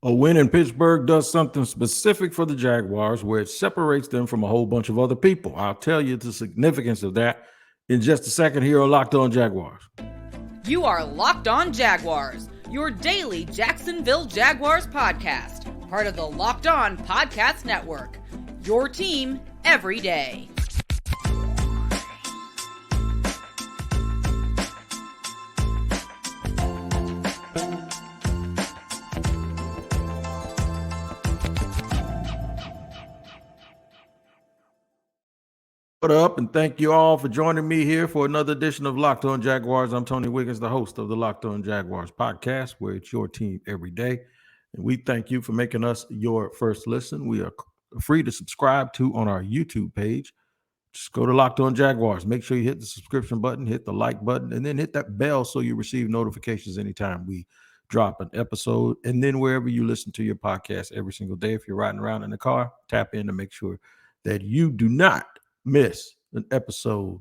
A win in Pittsburgh does something specific for the Jaguars where it separates them from a whole bunch of other people. I'll tell you the significance of that in just a second here on Locked On Jaguars. You are Locked On Jaguars, your daily Jacksonville Jaguars podcast, part of the Locked On Podcast Network, your team every day. What up, and thank you all for joining me here for another edition of Locked On Jaguars. I'm Tony Wiggins, the host of the Locked On Jaguars podcast, where it's your team every day. And we thank you for making us your first listen. We are free to subscribe to on our YouTube page. Just go to Locked On Jaguars. Make sure you hit the subscription button, hit the like button, and then hit that bell so you receive notifications anytime we drop an episode. And then wherever you listen to your podcast every single day, if you're riding around in the car, tap in to make sure that you do not miss an episode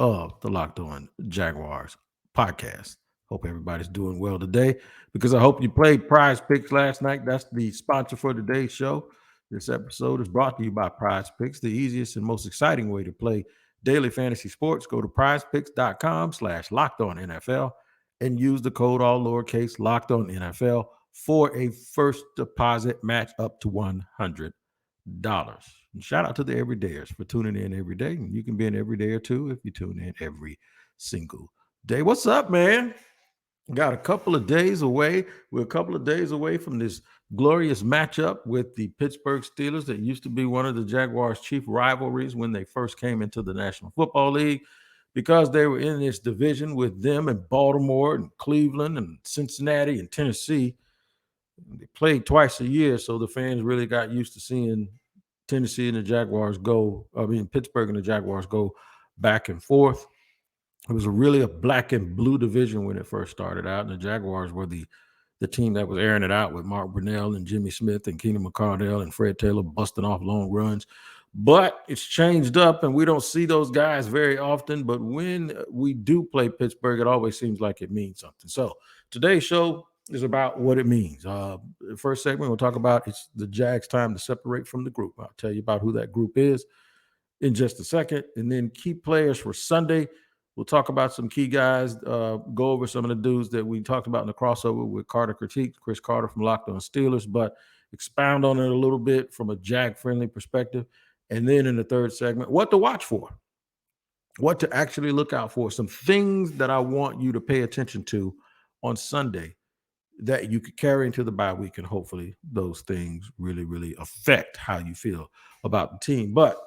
of the Locked On Jaguars podcast. Hope everybody's doing well today, because I hope you played PrizePicks last night. That's the sponsor for today's show. This episode is brought to you by PrizePicks, the easiest and most exciting way to play daily fantasy sports. Go to prizepicks.com/LockedOnNFL and use the code all lowercase LockedOnNFL for a first deposit match up to $100. And shout out to the everydayers for tuning in every day. And you can be an everydayer too if you tune in every single day. What's up, man? Got a couple of days away. We're a couple of days away from this glorious matchup with the Pittsburgh Steelers that used to be one of the Jaguars' chief rivalries when they first came into the National Football League, because they were in this division with them and Baltimore and Cleveland and Cincinnati and Tennessee. They played twice a year, so the fans really got used to seeing Tennessee and the Jaguars Pittsburgh and the Jaguars go back and forth. It was really a black and blue division when it first started out, and the Jaguars were the team that was airing it out with Mark Brunell and Jimmy Smith and Keenan McCardell and Fred Taylor busting off long runs. But it's changed up, and we don't see those guys very often. But when we do play Pittsburgh, it always seems like it means something. So today's show is about what it means. The first segment we'll talk about, it's the Jags' time to separate from the group. I'll tell you about who that group is in just a second. And then key players for Sunday. We'll talk about some key guys, go over some of the dudes that we talked about in the crossover with Carter Critique, Chris Carter from Locked On Steelers, but expound on it a little bit from a Jag-friendly perspective. And then in the third segment, what to watch for, what to actually look out for, some things that I want you to pay attention to on Sunday that you could carry into the bye week, and hopefully those things really, really affect how you feel about the team. But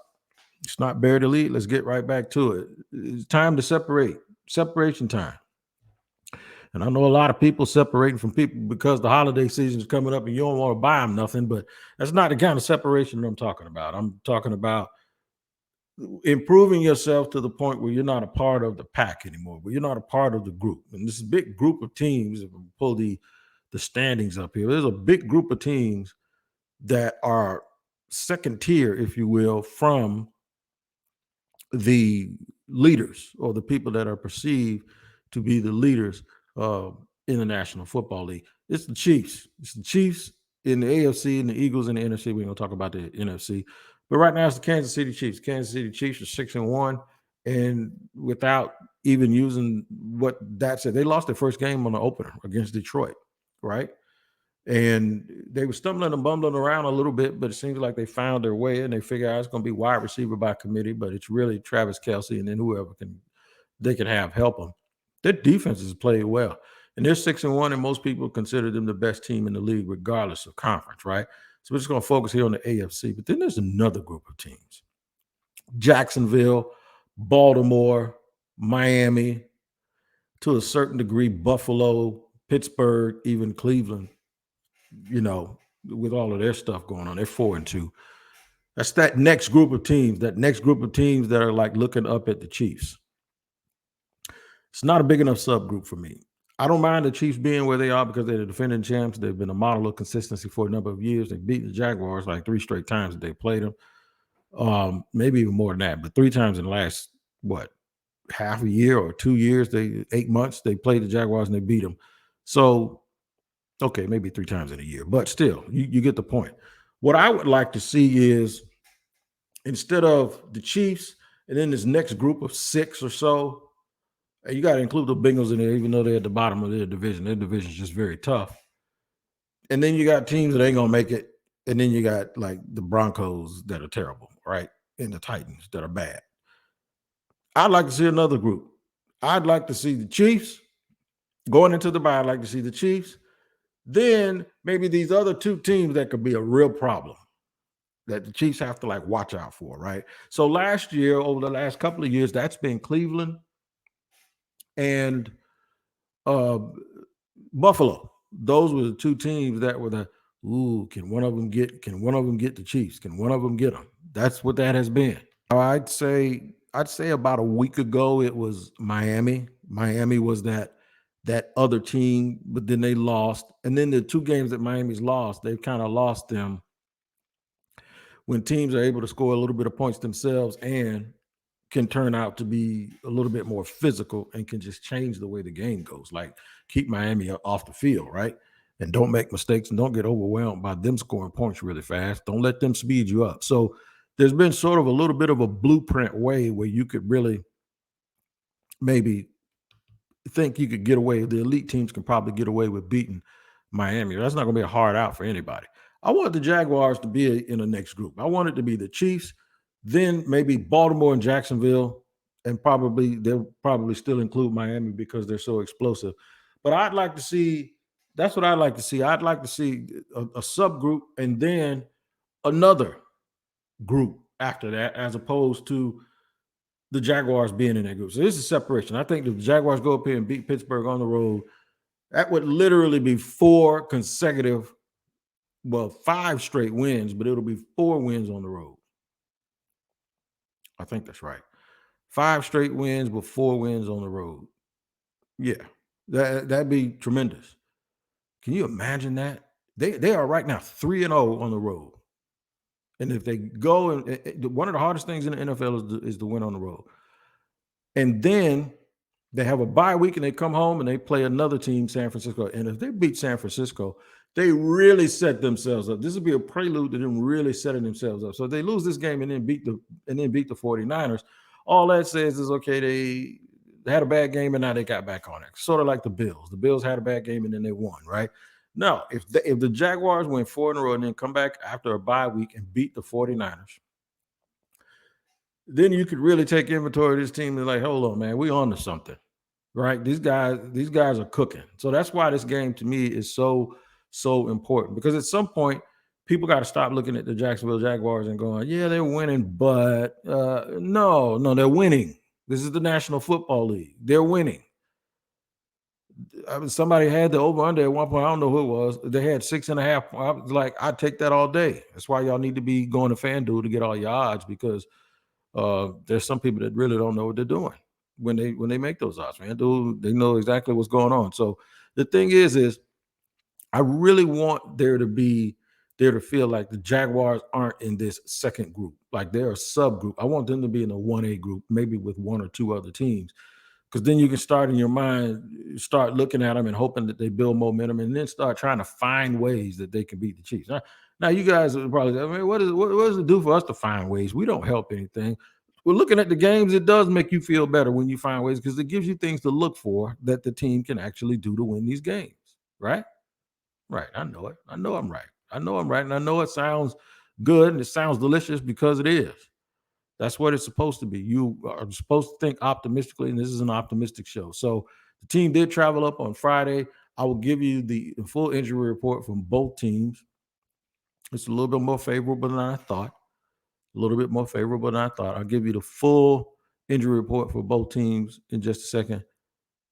it's not bear to lead. Let's get right back to it. It's time to separate. Separation time. And I know a lot of people separating from people because the holiday season is coming up and you don't want to buy them nothing, but that's not the kind of separation that I'm talking about. I'm talking about improving yourself to the point where you're not a part of the pack anymore, where you're not a part of the group. And this big group of teams, if we pull the standings up here, there's a big group of teams that are second tier, if you will, from the leaders or the people that are perceived to be the leaders in the National Football League. It's the Chiefs. It's the Chiefs in the AFC and the Eagles in the NFC. We're going to talk about the NFC. But right now it's the Kansas City Chiefs. Kansas City Chiefs are 6-1. And without even using what that said, they lost their first game on the opener against Detroit, right? And they were stumbling and bumbling around a little bit, but it seems like they found their way and they figure out it's going to be wide receiver by committee, but it's really Travis Kelce and then whoever they can have help them. Their defense has played well, and they're 6-1, and most people consider them the best team in the league, regardless of conference, right? So we're just going to focus here on the AFC, but then there's another group of teams: Jacksonville, Baltimore, Miami, to a certain degree, Buffalo, Pittsburgh, even Cleveland. You know, with all of their stuff going on, they're 4-2. That's that next group of teams, that are like looking up at the Chiefs. It's not a big enough subgroup for me. I don't mind the Chiefs being where they are because they're the defending champs. They've been a model of consistency for a number of years. They've beaten the Jaguars like 3 straight times that they played them. Maybe even more than that, but 3 times in the last, half a year or 2 years, 8 months, they played the Jaguars and they beat them. So Okay, maybe 3 times in a year, but still, you get the point. What I would like to see is instead of the Chiefs and then this next group of 6 or so, and you got to include the Bengals in there, even though they're at the bottom of their division. Their division is just very tough. And then you got teams that ain't gonna make it, and then you got like the Broncos that are terrible, right? And the Titans that are bad. I'd like to see another group. I'd like to see the Chiefs going into the bye. I'd like to see the Chiefs. Then maybe these other 2 teams that could be a real problem that the Chiefs have to like watch out for, right? So last year, over the last couple of years, that's been Cleveland and Buffalo. Those were the 2 teams that were the can one of them get the Chiefs? Can one of them get them? That's what that has been. I'd say about a week ago it was Miami. Miami was that other team, but then they lost. And then the 2 games that Miami's lost, they've kind of lost them when teams are able to score a little bit of points themselves and can turn out to be a little bit more physical and can just change the way the game goes. Like keep Miami off the field, right? And don't make mistakes and don't get overwhelmed by them scoring points really fast. Don't let them speed you up. So there's been sort of a little bit of a blueprint way where you could really maybe think you could get away. The elite teams can probably get away with beating Miami. That's not going to be a hard out for anybody. I want the Jaguars to be in the next group. I want it to be the Chiefs, then maybe Baltimore and Jacksonville, and they'll probably still include Miami because they're so explosive. But I'd like to see, that's what I'd like to see. I'd like to see a subgroup and then another group after that, as opposed to the Jaguars being in that group. So this is separation. I think if the Jaguars go up here and beat Pittsburgh on the road, that would literally be 4 consecutive, 5 straight wins, but it'll be 4 wins on the road. I think that's right. 5 straight wins, but 4 wins on the road. Yeah, that'd be tremendous. Can you imagine that? They are right now 3-0 on the road. And if they go, and one of the hardest things in the NFL is to win on the road. And then they have a bye week and they come home and they play another team, San Francisco. And if they beat San Francisco, they really set themselves up. This would be a prelude to them really setting themselves up. So if they lose this game and then beat the 49ers, all that says is, okay, they had a bad game and now they got back on it. Sort of like the Bills. The Bills had a bad game and then they won, right? No, if the Jaguars win 4 in a row and then come back after a bye week and beat the 49ers, then you could really take inventory of this team and like, hold on, man, we on to something, right? These guys are cooking. So that's why this game to me is so important, because at some point people got to stop looking at the Jacksonville Jaguars and going, yeah, they're winning, but no, they're winning. This is the National Football League. They're winning. Somebody had the over-under at one point. I don't know who it was. They had 6.5. I was like, I'd take that all day. That's why y'all need to be going to FanDuel to get all your odds, because there's some people that really don't know what they're doing when they make those odds. FanDuel, they know exactly what's going on. So the thing is I really want there to feel like the Jaguars aren't in this second group. Like they're a subgroup. I want them to be in a 1A group, maybe with 1 or 2 other teams. Because then you can start in your mind, start looking at them and hoping that they build momentum, and then start trying to find ways that they can beat the Chiefs. Now you guys are probably, I mean, what does it do for us to find ways? We don't help anything. We're looking at the games. It does make you feel better when you find ways, because it gives you things to look for that the team can actually do to win these games, right? Right. I know it. I know I'm right. I know I'm right. And I know it sounds good and it sounds delicious, because it is. That's what it's supposed to be. You are supposed to think optimistically, and this is an optimistic show. So the team did travel up on Friday. I will give you the full injury report from both teams. It's a little bit more favorable than I thought. I'll give you the full injury report for both teams in just a second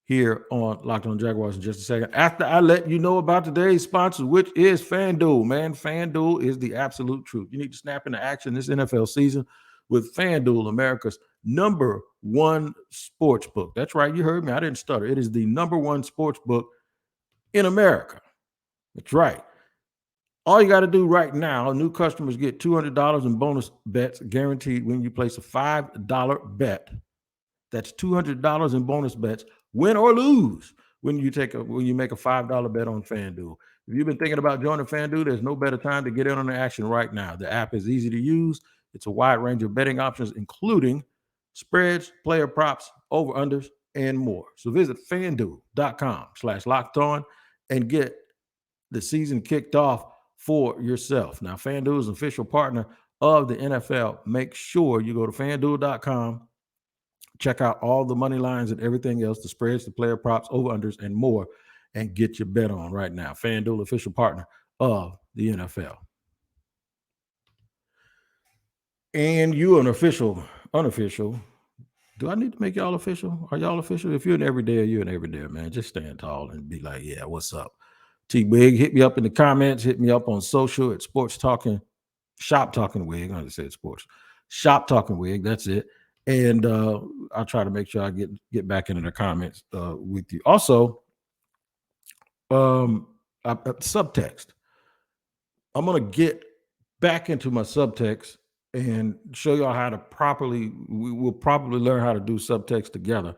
here on Locked On Jaguars in just a second, after I let you know about today's sponsor, which is FanDuel. Man, FanDuel is the absolute truth. You need to snap into action this NFL season with FanDuel, America's #1 sports book. That's right. You heard me. I didn't stutter. It is the #1 sports book in America. That's right. All you got to do right now, new customers get $200 in bonus bets guaranteed when you place a $5 bet. That's $200 in bonus bets, win or lose, when you make a $5 bet on FanDuel. If you've been thinking about joining FanDuel, there's no better time to get in on the action right now. The app is easy to use. It's a wide range of betting options, including spreads, player props, over-unders, and more. So visit FanDuel.com/lockedon and get the season kicked off for yourself. Now, FanDuel is an official partner of the NFL. Make sure you go to FanDuel.com, check out all the money lines and everything else, the spreads, the player props, over-unders, and more, and get your bet on right now. FanDuel, official partner of the NFL. And you an unofficial. Do I need to make y'all official? Are y'all official? If you're an everyday, you're an everyday, man. Just stand tall and be like, yeah, what's up? T-Wig, hit me up in the comments. Hit me up on social at Sports Talking, Shop Talking Wig. I just said sports. Shop Talking Wig, that's it. And I'll try to make sure I get back into the comments with you. Also, subtext. I'm going to get back into my subtext and show y'all how to we will probably learn how to do subtext together.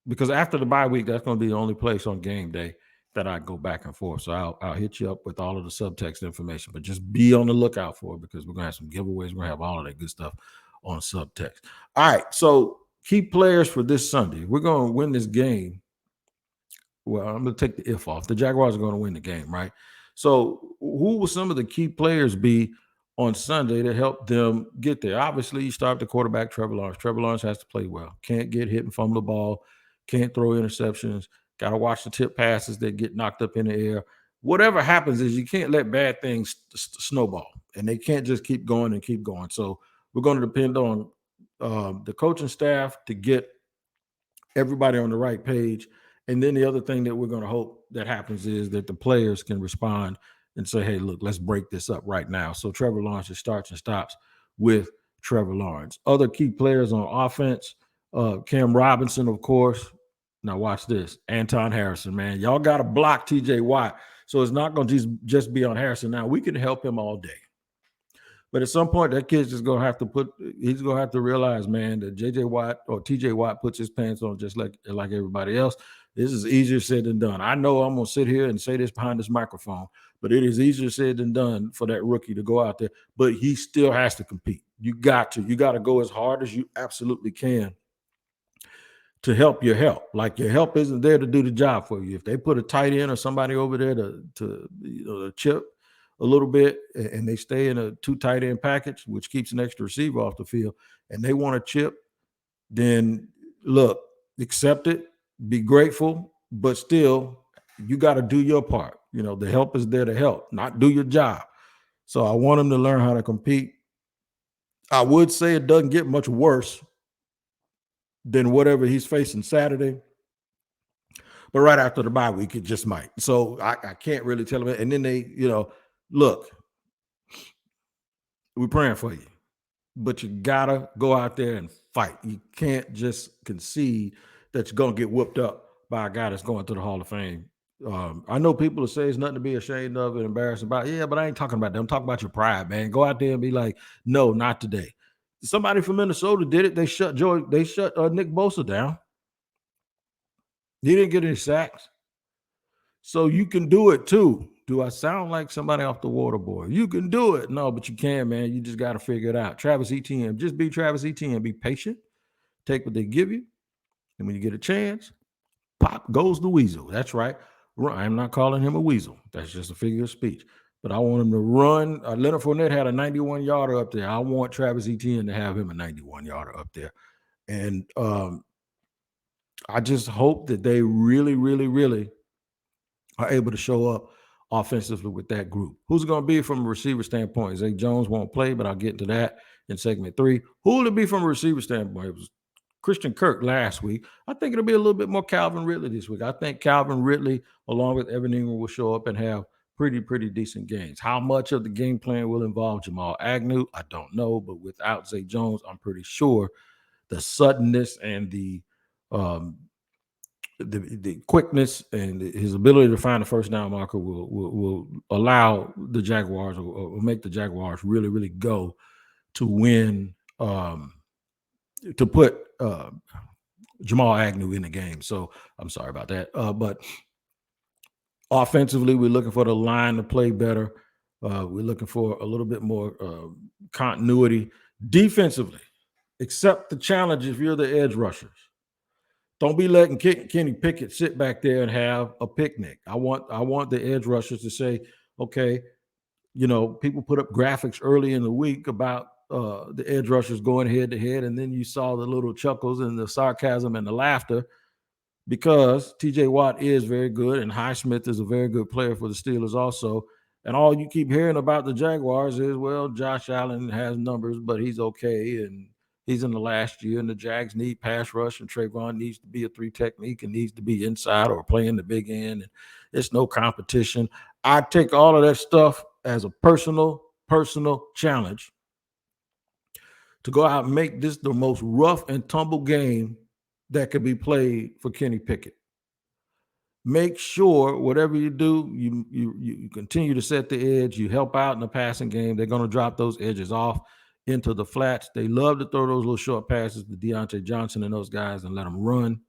Because after the bye week, that's going to be the only place on game day that I go back and forth. So I'll hit you up with all of the subtext information, but just be on the lookout for it because we're going to have some giveaways. We're going to have all of that good stuff on subtext. All right. So key players for this Sunday. We're going to win this game. Well, I'm going to take the if off. The Jaguars are going to win the game, right? So who will some of the key players be on Sunday to help them get there? Obviously, you start the quarterback, Trevor Lawrence. Trevor Lawrence has to play well. Can't get hit and fumble the ball. Can't throw interceptions. Got to watch the tip passes that get knocked up in the air. Whatever happens is you can't let bad things snowball, and they can't just keep going and keep going. So we're going to depend on the coaching staff to get everybody on the right page. And then the other thing that we're going to hope that happens is that the players can respond and say, hey, look, let's break this up right now. So Trevor Lawrence just starts and stops with Trevor Lawrence. Other key players on offense, Cam Robinson, of course. Now watch this. Anton Harrison, man. Y'all got to block TJ Watt. So it's not going to just be on Harrison. Now, we can help him all day. But at some point, that kid's just going to have to he's going to have to realize, man, that JJ Watt or TJ Watt puts his pants on just like everybody else. This is easier said than done. I know I'm going to sit here and say this behind this microphone, but it is easier said than done for that rookie to go out there. But he still has to compete. You got to go as hard as you absolutely can to help your help. Like your help isn't there to do the job for you. If they put a tight end or somebody over there to chip a little bit and they stay in a 2 tight end package, which keeps an extra receiver off the field, and they want to chip, then look, accept it, be grateful, but still you got to do your part. You know, the help is there to help, not do your job. So I want him to learn how to compete. I would say it doesn't get much worse than whatever he's facing Saturday. But right after the bye week, it just might. So I can't really tell him. And then they, look, we're praying for you. But you got to go out there and fight. You can't just concede that you're going to get whooped up by a guy that's going to the Hall of Fame. I know people will say it's nothing to be ashamed of and embarrassed about. Yeah, but I ain't talking about that. I'm talking about your pride, man. Go out there and be like, no, not today. Somebody from Minnesota did it. They shut Nick Bosa down. He didn't get any sacks. So you can do it too. Do I sound like somebody off the water boy? You can do it. No, but you can, man. You just got to figure it out. Travis Etienne, just be Travis Etienne. Be patient. Take what they give you. And when you get a chance, pop goes the weasel. That's right. I'm not calling him a weasel. That's just a figure of speech. But I want him to run. Leonard Fournette had a 91-yarder up there. I want Travis Etienne to have him a 91-yarder up there. And I just hope that they really, really, really are able to show up offensively with that group. Who's it going to be from a receiver standpoint? Zay Jones won't play, but I'll get into that in segment 3. Who will it be from a receiver standpoint? It was Christian Kirk last week. I think it'll be a little bit more Calvin Ridley this week. I think Calvin Ridley, along with Evan Ingram, will show up and have pretty decent games. How much of the game plan will involve Jamal Agnew? I don't know, but without Zay Jones, I'm pretty sure the suddenness and the quickness and his ability to find the first down marker will allow the Jaguars or make the Jaguars really, really go to win, to put Jamal Agnew in the game. So I'm sorry about that. But Offensively, we're looking for the line to play better. We're looking for a little bit more continuity. Defensively, accept the challenge if you're the edge rushers. Don't be letting Kenny Pickett sit back there and have a picnic. I want the edge rushers to say, okay, people put up graphics early in the week about the edge rushers going head to head, and then you saw the little chuckles and the sarcasm and the laughter because TJ Watt is very good and Highsmith is a very good player for the Steelers also. And all you keep hearing about the Jaguars is, well, Josh Allen has numbers, but he's okay. And he's in the last year, and the Jags need pass rush, and Trayvon needs to be a 3 technique and needs to be inside or playing the big end. And it's no competition. I take all of that stuff as a personal challenge to go out and make this the most rough and tumble game that could be played for Kenny Pickett. Make sure whatever you do, you continue to set the edge. You help out in the passing game. They're going to drop those edges off into the flats. They love to throw those little short passes to Deontay Johnson and those guys and let them run.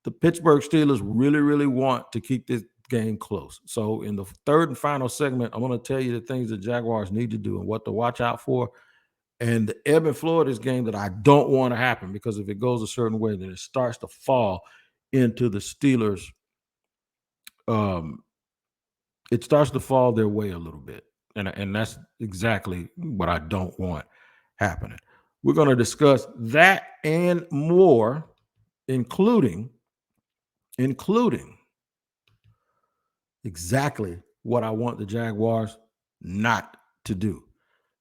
The Pittsburgh Steelers really, really want to keep this game close. So in the third and final segment, I'm going to tell you the things the Jaguars need to do and what to watch out for. And the ebb and flow of this game that I don't want to happen, because if it goes a certain way, then it starts to fall into the Steelers. It starts to fall their way a little bit. And that's exactly what I don't want happening. We're going to discuss that and more, including exactly what I want the Jaguars not to do.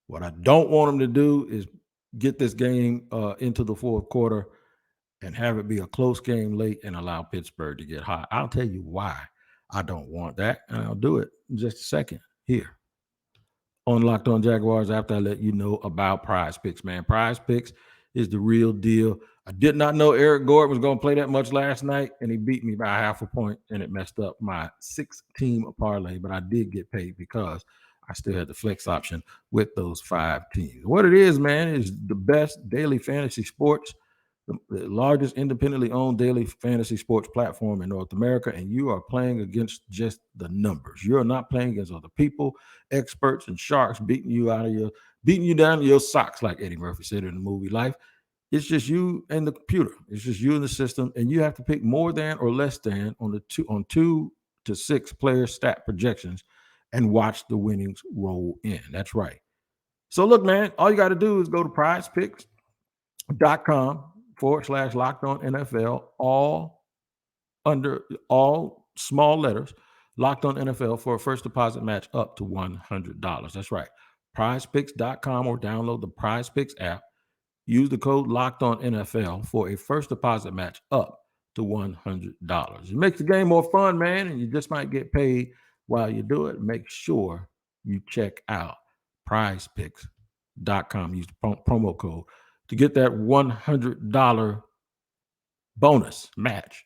What I don't want them to do is get this game into the fourth quarter and have it be a close game late and allow Pittsburgh to get hot. I'll tell you why I don't want that, and I'll do it in just a second here on Locked On Jaguars after I let you know about PrizePicks, man. PrizePicks is the real deal. I did not know Eric Gordon was going to play that much last night, and he beat me by half a point, and it messed up my 6-team parlay, but I did get paid because I still had the flex option with those 5 teams. What it is, man, is the best daily fantasy sports, the largest independently owned daily fantasy sports platform in North America, and you are playing against just the numbers. You're not playing against other people, experts, and sharks beating you down to your socks, like Eddie Murphy said in the movie Life. It's just you and the computer. It's just you and the system, and you have to pick more than or less than on 2 to 6 player stat projections and watch the winnings roll in. That's right. So look, man, all you got to do is go to prizepicks.com/LockedOnNFL, all small letters, Locked On NFL, for a first deposit match up to $100. That's right. prizepicks.com, or download the PrizePicks app. Use the code LOCKEDONNFL for a first deposit match up to $100. It makes the game more fun, man, and you just might get paid while you do it. Make sure you check out PrizePicks.com. Use the promo code to get that $100 bonus match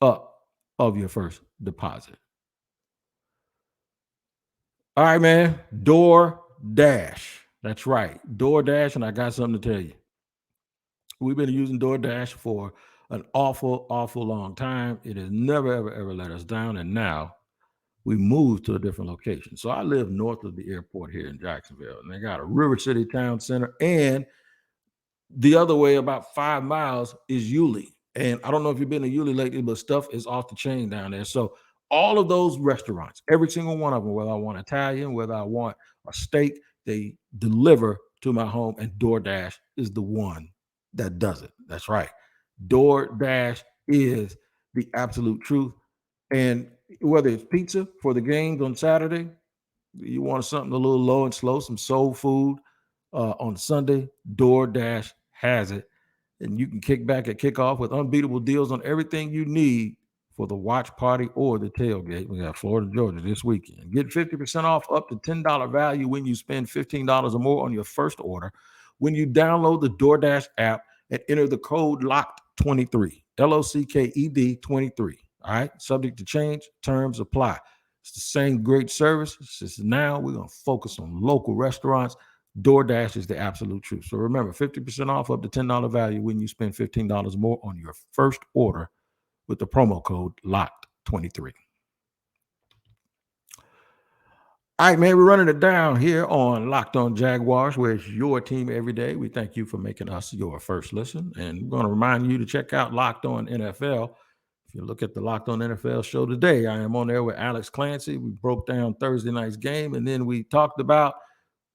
up of your first deposit. All right, man. DoorDash. That's right. DoorDash, and I got something to tell you. We've been using DoorDash for an awful long time. It has never, ever let us down, and now we moved to a different location. So I live north of the airport here in Jacksonville, and they got a River City Town Center, and the other way about 5 miles is Yulee. And I don't know if you've been to Yulee lately, but stuff is off the chain down there. So all of those restaurants, every single one of them, whether I want Italian, whether I want a steak, they deliver to my home, and DoorDash is the one that does it. That's right. DoorDash is the absolute truth. And whether it's pizza for the games on Saturday, you want something a little low and slow, some soul food on Sunday, DoorDash has it. And you can kick back at kickoff with unbeatable deals on everything you need for the watch party or the tailgate. We got Florida, Georgia this weekend. Get 50% off up to $10 value when you spend $15 or more on your first order when you download the DoorDash app and enter the code LOCKED23, LOCKED 23. All right, subject to change, terms apply. It's the same great service. It's just now we're going to focus on local restaurants. DoorDash is the absolute truth. So remember, 50% off up to $10 value when you spend $15 more on your first order with the promo code LOCKED23. All right, man, we're running it down here on Locked On Jaguars, where it's your team every day. We thank you for making us your first listen. And we're going to remind you to check out Locked On NFL. If you look at the Locked On NFL show today, I am on there with Alex Clancy. We broke down Thursday night's game, and then we talked about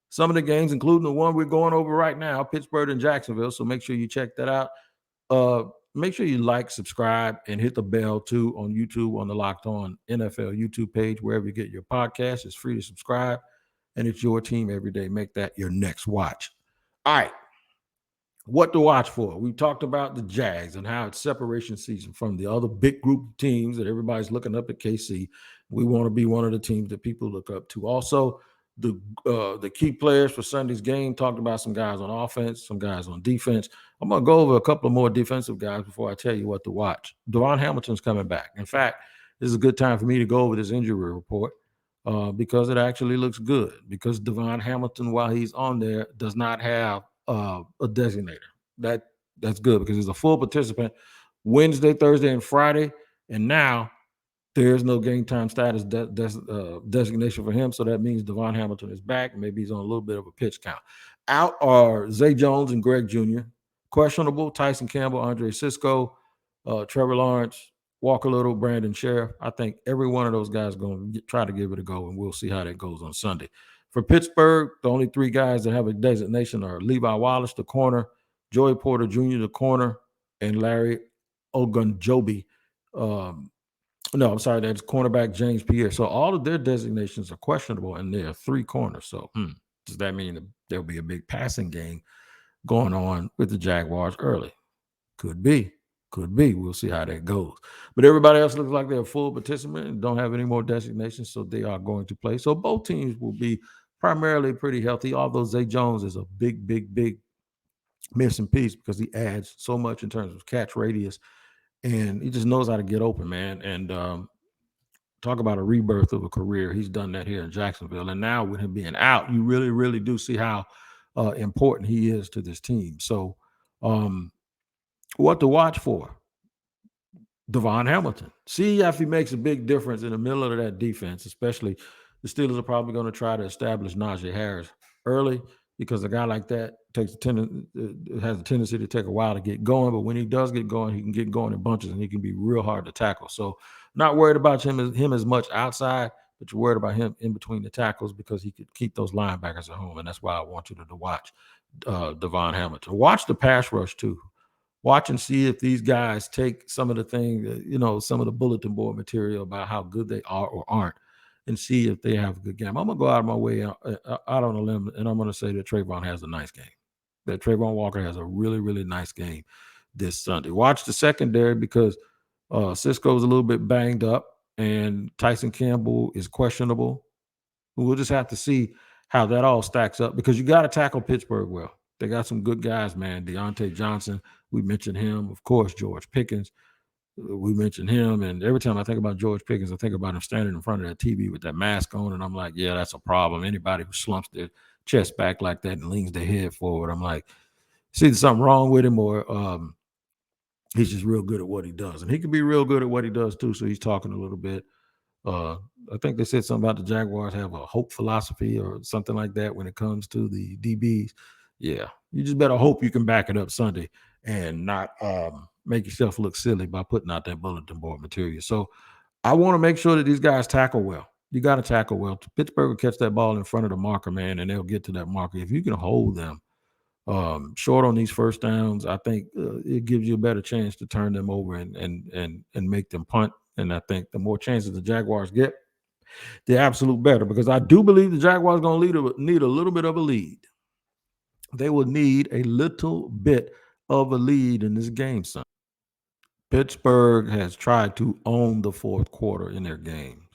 some of the games, including the one we're going over right now, Pittsburgh and Jacksonville. So make sure you check that out. Make sure you like, subscribe, and hit the bell too on YouTube on the Locked On NFL YouTube page, wherever you get your podcast. It's free to subscribe, and it's your team every day. Make that your next watch. All right. What to watch for? We talked about the Jags and how it's separation season from the other big group of teams that everybody's looking up at KC. We want to be one of the teams that people look up to. Also, the key players for Sunday's game, talked about some guys on offense, some guys on defense. I'm going to go over a couple of more defensive guys before I tell you what to watch. Devon Hamilton's coming back. In fact, this is a good time for me to go over this injury report because it actually looks good. Because Devon Hamilton, while he's on there, does not have a designator. That's good because he's a full participant Wednesday, Thursday, and Friday. And now there's no game time status designation for him. So that means Devon Hamilton is back. Maybe he's on a little bit of a pitch count. Out are Zay Jones and Greg Jr. Questionable, Tyson Campbell, Andre Cisco, Trevor Lawrence, Walker Little, Brandon Sheriff. I think every one of those guys is going to try to give it a go, and we'll see how that goes on Sunday. For Pittsburgh, the only three guys that have a designation are Levi Wallace, the corner, Joey Porter Jr., the corner, and Larry Ogunjobi. No, I'm sorry, that's cornerback James Pierre. So all of their designations are questionable, and there are three corners. So does that mean that there'll be a big passing game going on with the Jaguars early? Could be. We'll see how that goes. But everybody else looks like they're a full participant and don't have any more designations, so they are going to play. So both teams will be primarily pretty healthy, although Zay Jones is a big missing piece because he adds so much in terms of catch radius, and he just knows how to get open, man. And talk about a rebirth of a career. He's done that here in Jacksonville. And now with him being out, you really, really do see how important he is to this team. So what to watch for? Devon Hamilton. See if he makes a big difference in the middle of that defense, especially the Steelers are probably going to try to establish Najee Harris early because a guy like that has a tendency to take a while to get going. But when he does get going, he can get going in bunches and he can be real hard to tackle. So not worried about him as much outside, but you're worried about him in between the tackles because he could keep those linebackers at home. And that's why I want you to watch Devon Hamilton. Watch the pass rush too. Watch and see if these guys take some of the things, some of the bulletin board material about how good they are or aren't, and see if they have a good game. I'm going to go out of my way out on a limb, and I'm going to say that Trayvon has a nice game. That Trayvon Walker has a really, really nice game this Sunday. Watch the secondary because Cisco's a little bit banged up, and Tyson Campbell is questionable. We'll just have to see how that all stacks up because you got to tackle Pittsburgh well. They got some good guys, man. Deontay Johnson, we mentioned him. Of course, George Pickens, we mentioned him. And every time I think about George Pickens, I think about him standing in front of that TV with that mask on. And I'm like, yeah, that's a problem. Anybody who slumps their chest back like that and leans their head forward, I'm like, see there's something wrong with him or he's just real good at what he does. And he can be real good at what he does too. So he's talking a little bit. I think they said something about the Jaguars have a hope philosophy or something like that when it comes to the DBs. Yeah, you just better hope you can back it up Sunday and not make yourself look silly by putting out that bulletin board material. So I want to make sure that these guys tackle well. You got to tackle well. Pittsburgh will catch that ball in front of the marker, man, and they'll get to that marker. If you can hold them short on these first downs, I think it gives you a better chance to turn them over and make them punt. And I think the more chances the Jaguars get, the absolute better, because I do believe the Jaguars are going to need a little bit of a lead. They will need a little bit of a lead in this game, son. Pittsburgh has tried to own the fourth quarter in their games.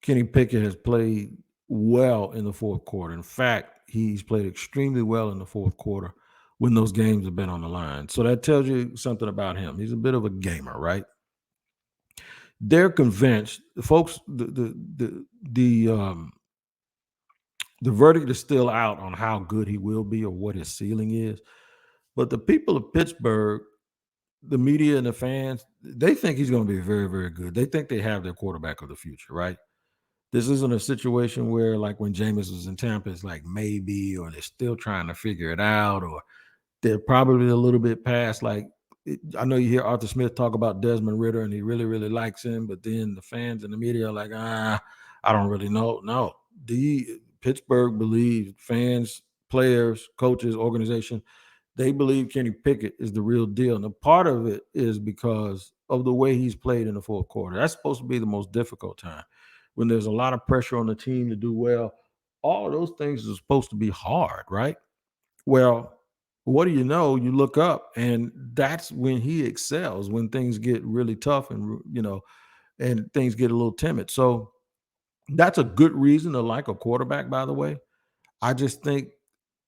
Kenny Pickett has played well in the fourth quarter. In fact, he's played extremely well in the fourth quarter when those games have been on the line. So that tells you something about him. He's a bit of a gamer, right? They're convinced, folks. The verdict is still out on how good he will be or what his ceiling is. But the people of Pittsburgh, the media and the fans, they think he's going to be very, very good. They think they have their quarterback of the future, right? This isn't a situation where, like when Jameis was in Tampa, it's like maybe, or they're still trying to figure it out, or they're probably a little bit past. Like, I know you hear Arthur Smith talk about Desmond Ridder, and he really, really likes him, but then the fans and the media are like, I don't really know. No, Pittsburgh believes, fans, players, coaches, organization, they believe Kenny Pickett is the real deal. And a part of it is because of the way he's played in the fourth quarter. That's supposed to be the most difficult time when there's a lot of pressure on the team to do well. All of those things are supposed to be hard, right? Well, what do you know? You look up, and that's when he excels, when things get really tough and things get a little timid. So that's a good reason to like a quarterback, by the way. I just think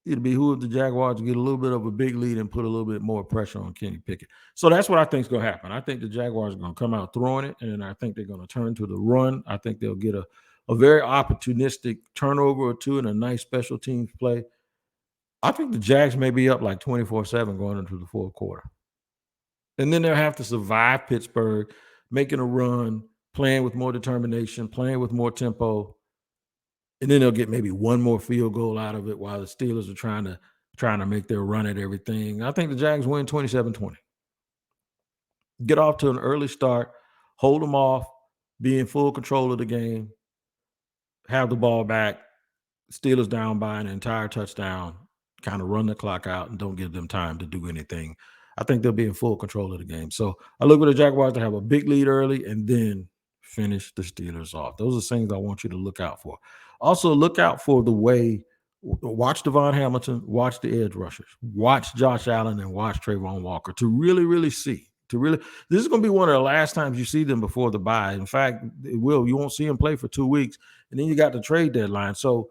it'd behoove the Jaguars to get a little bit of a big lead and put a little bit more pressure on Kenny Pickett. So that's what I think is going to happen. I think the Jaguars are going to come out throwing it, and I think they're going to turn to the run. I think they'll get a very opportunistic turnover or two and a nice special teams play. I think the Jags may be up like 24-7 going into the fourth quarter. And then they'll have to survive Pittsburgh, making a run, playing with more determination, playing with more tempo. And then they'll get maybe one more field goal out of it while the Steelers are trying to make their run at everything. I think the Jags win 27-20. Get off to an early start, hold them off, be in full control of the game, have the ball back, Steelers down by an entire touchdown, kind of run the clock out and don't give them time to do anything. I think they'll be in full control of the game. So I look for the Jaguars to have a big lead early and then finish the Steelers off. Those are things I want you to look out for. Also, look out for the way, watch Devon Hamilton, watch the edge rushers, watch Josh Allen, and watch Trayvon Walker to really, really see. This is going to be one of the last times you see them before the bye. In fact, you won't see them play for 2 weeks, and then you got the trade deadline. So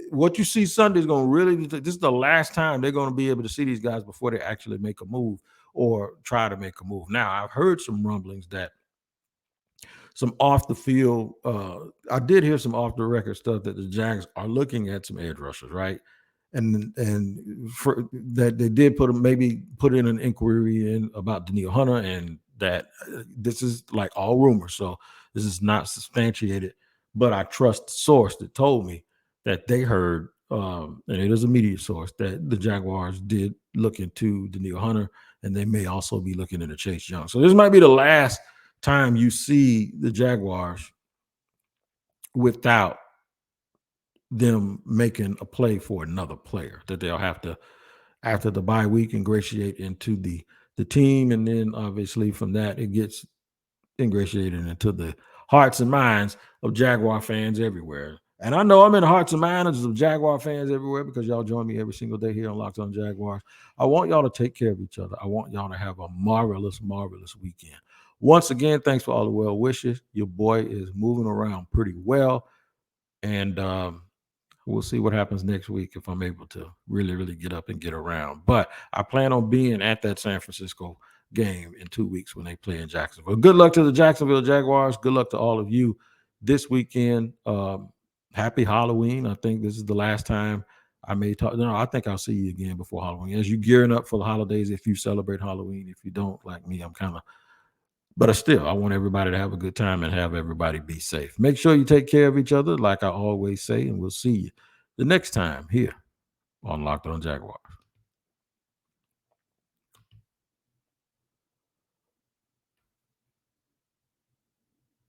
what you see Sunday is going to really, this is the last time they're going to be able to see these guys before they actually make a move or try to make a move. Now, I've heard some rumblings that some off the field, I did hear some off the record stuff that the Jags are looking at some edge rushers, right? And that they did put in an inquiry in about Danielle Hunter, and that this is like all rumors, so this is not substantiated. But I trust the source that told me that they heard, and it is a media source, that the Jaguars did look into Danielle Hunter, and they may also be looking into Chase Young. So this might be the last time you see the Jaguars without them making a play for another player, that they'll have to, after the bye week, ingratiate into the team. And then obviously from that, it gets ingratiated into the hearts and minds of Jaguar fans everywhere. And I know I'm in the hearts and minds of Jaguar fans everywhere because y'all join me every single day here on Locked On Jaguars. I want y'all to take care of each other. I want y'all to have a marvelous, marvelous weekend. Once again, thanks for all the well wishes. Your boy is moving around pretty well. And we'll see what happens next week if I'm able to really, really get up and get around. But I plan on being at that San Francisco game in 2 weeks when they play in Jacksonville. Good luck to the Jacksonville Jaguars. Good luck to all of you this weekend. Happy Halloween. I think this is the last time I may talk. No, I think I'll see you again before Halloween. As you gearing up for the holidays, if you celebrate Halloween, if you don't, like me, I'm kind of, but I want everybody to have a good time and have everybody be safe. Make sure you take care of each other, like I always say, and we'll see you the next time here on Locked On Jaguars.